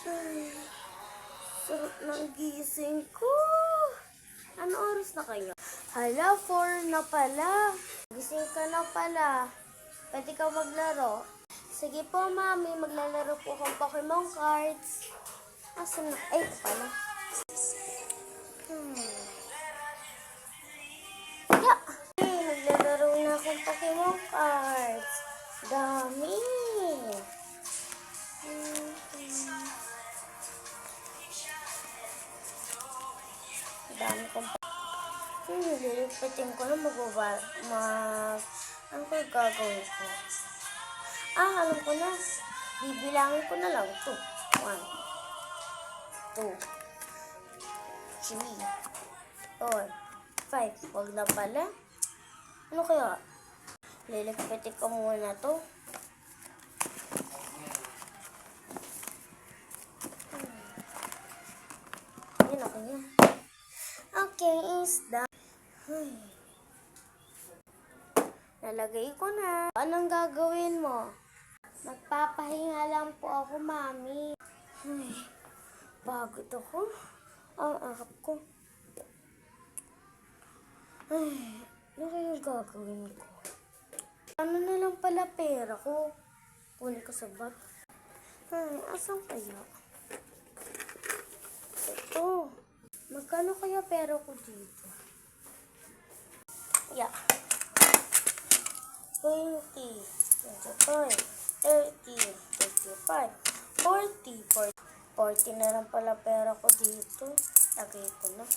Ay, sarap ng gising ko. Ano oras na kayo? Hala, 4 na pala. Gising ka na pala. Pwede ka maglaro? Sige po, mami. Maglalaro po akong Pokemon cards. Asan na? Ay, pala. Ya! Ay, maglalaro na akong Pokemon cards. Dami. Dami kong lilipitin ko na ano ba gagawin ko? Alam ko na. Bibilangin ko na lang. 2, 1, 2, 3, 4, 5. Huwag na pala. Ano kaya? Lilipitin ko muna to. Yan ako yan. Okay, is done. Nalagay ko na. Anong gagawin mo? Magpapahinga lang po ako, mami. Pagod ako. Ang arap ko. Ano kayong gagawin ko? Ano na lang pala pera ko? Kunin ko sa bag. Asan kaya? Ito. Magkano kaya pera ko dito? Yeah. 20, 25, 30, 35, 40. 40 na lang pala pera ko dito. Lagay ko na.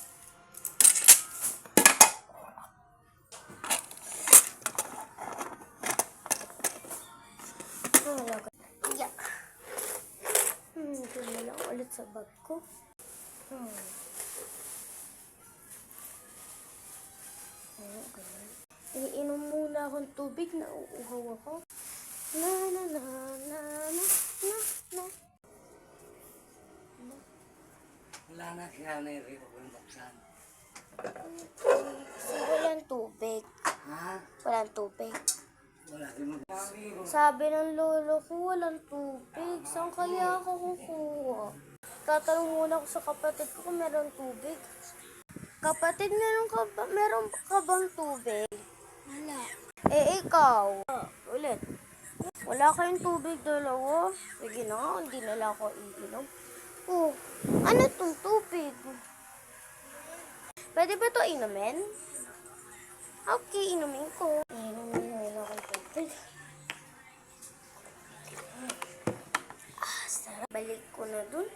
Lagay. Yeah. Ito na lang ulit sa bag ko. Iinom muna akong tubig, nauuhaw ako. Na. Wala na siya na yung rito kung buksan. Kasi walang tubig. Ha? Walang tubig. Wala din mo. Sabi ng lolo ko, walang tubig. Saan kaya ako kukuha? Tatanong muna ako sa kapatid ko kung meron tubig. Kapatid, meron ka bang tubig? Wala. Ikaw. Ulit. Wala kayong tubig, dalawa? Sige na nga, hindi na lang ako iinom. Ano itong tubig? Pwede ba ito inumin? Okay, inumin ko. Inumin nila akong tubig. Sarap. Balik ko na dun.